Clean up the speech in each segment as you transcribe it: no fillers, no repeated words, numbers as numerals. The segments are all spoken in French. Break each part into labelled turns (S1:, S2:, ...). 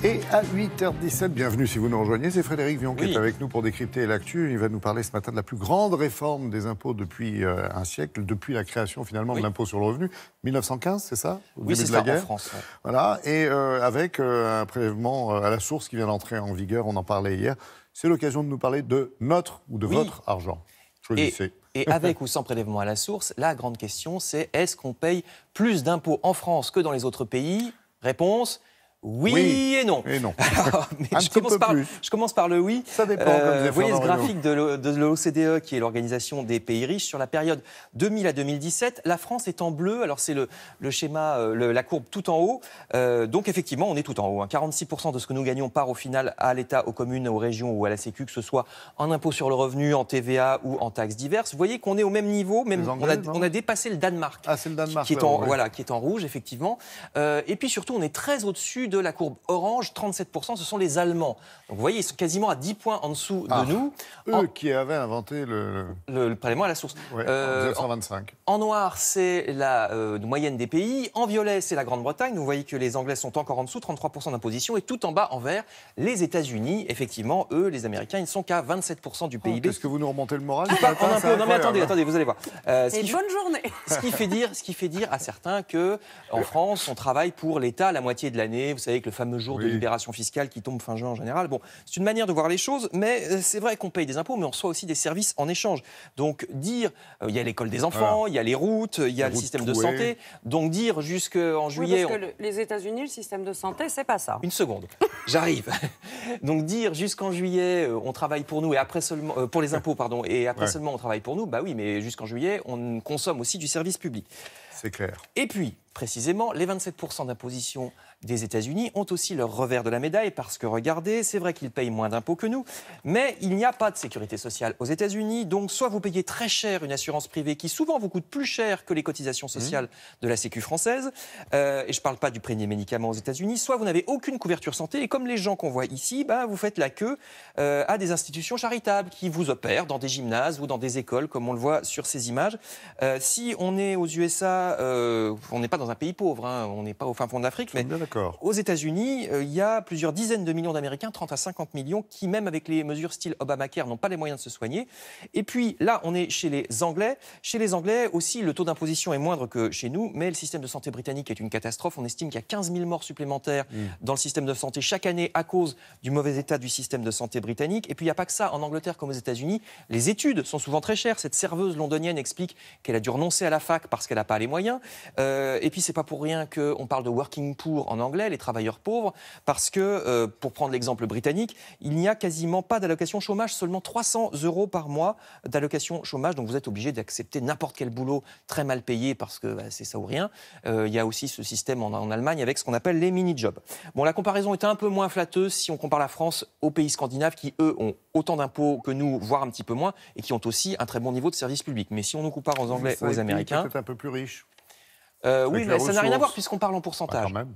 S1: Et à 8h17, bienvenue si vous nous rejoignez, c'est Frédéric Villon qui est avec nous pour décrypter l'actu. Il va nous parler ce matin de la plus grande réforme des impôts depuis un siècle, depuis la création finalement de l'impôt sur le revenu. 1915, c'est ça?
S2: Oui, c'est ça, en France. Ouais.
S1: Voilà, et avec un prélèvement à la source qui vient d'entrer en vigueur, on en parlait hier. C'est l'occasion de nous parler de notre ou de votre argent. Choisissez.
S2: Et avec ou sans prélèvement à la source, la grande question c'est est-ce qu'on paye plus d'impôts en France que dans les autres pays? Réponse: oui et non.
S1: Et non.
S2: Alors, je commence par le oui.
S1: Ça dépend, comme disait
S2: vous voyez ce
S1: Fernand
S2: graphique de l'OCDE, qui est l'Organisation des pays riches, sur la période 2000 à 2017. La France est en bleu. Alors, c'est le schéma, la courbe tout en haut. Donc, effectivement, on est tout en haut. 46% de ce que nous gagnons part au final à l'État, aux communes, aux régions ou à la Sécu, que ce soit en impôt sur le revenu, en TVA ou en taxes diverses. Vous voyez qu'on est au même niveau. Même, on a dépassé le Danemark.
S1: Ah, c'est le Danemark.
S2: Qui est en rouge, effectivement. Et puis, surtout, on est très au-dessus de la courbe orange, 37%, ce sont les Allemands. Donc vous voyez, ils sont quasiment à 10 points en dessous de nous.
S1: Eux qui avaient inventé
S2: le prélèvement à la source.
S1: Ouais, en 1925.
S2: En noir, c'est la moyenne des pays. En violet, c'est la Grande-Bretagne. Vous voyez que les Anglais sont encore en dessous, 33% d'imposition. Et tout en bas, en vert, les États-Unis. Effectivement, eux, les Américains, ils ne sont qu'à 27% du PIB.
S1: Est-ce que vous nous remontez le moral?
S2: En impôt. Non mais attendez, vous allez voir.
S3: Bonne journée.
S2: Ce qui fait dire à certains que en France, on travaille pour l'État la moitié de l'année. Vous savez que le fameux jour de libération fiscale qui tombe fin juin en général. Bon, c'est une manière de voir les choses, mais c'est vrai qu'on paye des impôts, mais on reçoit aussi des services en échange. Donc dire, il y a l'école des enfants, il y a les routes, il y a le système de santé. Donc dire jusqu'en juillet...
S3: parce que les États-Unis, le système de santé, c'est pas ça.
S2: Une seconde, j'arrive. Donc dire jusqu'en juillet, on travaille pour nous et après seulement pour les impôts, pardon, et après seulement on travaille pour nous. Bah oui, mais jusqu'en juillet, on consomme aussi du service public.
S1: C'est clair.
S2: Et puis, précisément, les 27% d'imposition des États-Unis ont aussi leur revers de la médaille parce que, regardez, c'est vrai qu'ils payent moins d'impôts que nous, mais il n'y a pas de sécurité sociale aux États-Unis. Donc, soit vous payez très cher une assurance privée qui souvent vous coûte plus cher que les cotisations sociales de la Sécu française, et je ne parle pas du prix des médicaments aux États-Unis, soit vous n'avez aucune couverture santé, et comme les gens qu'on voit ici, vous faites la queue à des institutions charitables qui vous opèrent dans des gymnases ou dans des écoles, comme on le voit sur ces images. Si on est aux USA, on n'est pas dans un pays pauvre, on n'est pas au fin fond de l'Afrique, mais aux États-Unis, il y a plusieurs dizaines de millions d'Américains, 30 à 50 millions, qui même avec les mesures style Obamacare n'ont pas les moyens de se soigner. Et puis là, on est chez les Anglais. Chez les Anglais aussi, le taux d'imposition est moindre que chez nous, mais le système de santé britannique est une catastrophe. On estime qu'il y a 15 000 morts supplémentaires dans le système de santé chaque année à cause du mauvais état du système de santé britannique. Et puis il n'y a pas que ça. En Angleterre comme aux États-Unis, les études sont souvent très chères. Cette serveuse londonienne explique qu'elle a dû renoncer à la fac parce qu'elle n'a pas les moyens. Et puis c'est pas pour rien qu'on parle de working poor en anglais, les travailleurs pauvres, parce que, pour prendre l'exemple britannique, il n'y a quasiment pas d'allocation chômage, seulement 300 € par mois d'allocation chômage, donc vous êtes obligé d'accepter n'importe quel boulot très mal payé parce que c'est ça ou rien. Il y a aussi ce système en Allemagne avec ce qu'on appelle les mini-jobs. Bon, la comparaison est un peu moins flatteuse si on compare la France aux pays scandinaves qui, eux, ont autant d'impôts que nous, voire un petit peu moins, et qui ont aussi un très bon niveau de service public. Mais si on nous compare aux Anglais ou aux Américains...
S1: Peut-être un peu plus riche.
S2: Oui, mais ça n'a rien à voir puisqu'on parle en pourcentage.
S1: Quand même.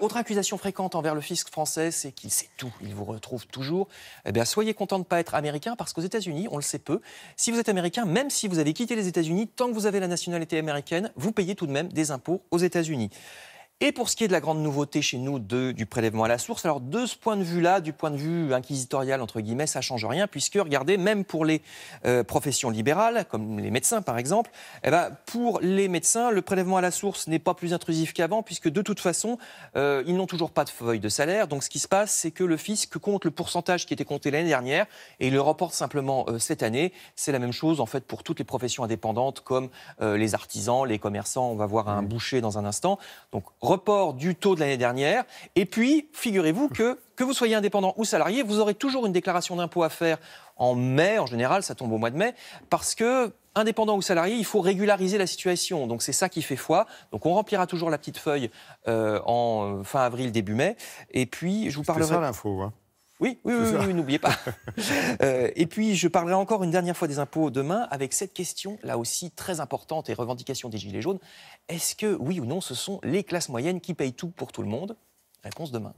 S2: Autre accusation fréquente envers le fisc français, c'est qu'il sait tout, il vous retrouve toujours. Eh bien, soyez content de ne pas être américain parce qu'aux États-Unis, on le sait peu. Si vous êtes américain, même si vous avez quitté les États-Unis, tant que vous avez la nationalité américaine, vous payez tout de même des impôts aux États-Unis. Et pour ce qui est de la grande nouveauté chez nous du prélèvement à la source, alors de ce point de vue-là, du point de vue inquisitorial, entre guillemets, ça ne change rien, puisque, regardez, même pour les professions libérales, comme les médecins par exemple, pour les médecins, le prélèvement à la source n'est pas plus intrusif qu'avant, puisque de toute façon, ils n'ont toujours pas de feuille de salaire. Donc ce qui se passe, c'est que le fisc compte le pourcentage qui était compté l'année dernière, et il le reporte simplement cette année. C'est la même chose, en fait, pour toutes les professions indépendantes, comme les artisans, les commerçants, on va voir un boucher dans un instant. Donc, report du taux de l'année dernière. Et puis, figurez-vous que vous soyez indépendant ou salarié, vous aurez toujours une déclaration d'impôt à faire en mai. En général, ça tombe au mois de mai. Parce que, indépendant ou salarié, il faut régulariser la situation. Donc, c'est ça qui fait foi. Donc, on remplira toujours la petite feuille en fin avril, début mai. Et puis, je vous parlerai...
S1: C'est ça l'info, hein.
S2: Oui, n'oubliez pas. Et puis, je parlerai encore une dernière fois des impôts demain avec cette question, là aussi très importante et revendication des Gilets jaunes. Est-ce que, oui ou non, ce sont les classes moyennes qui payent tout pour tout le monde? Réponse demain.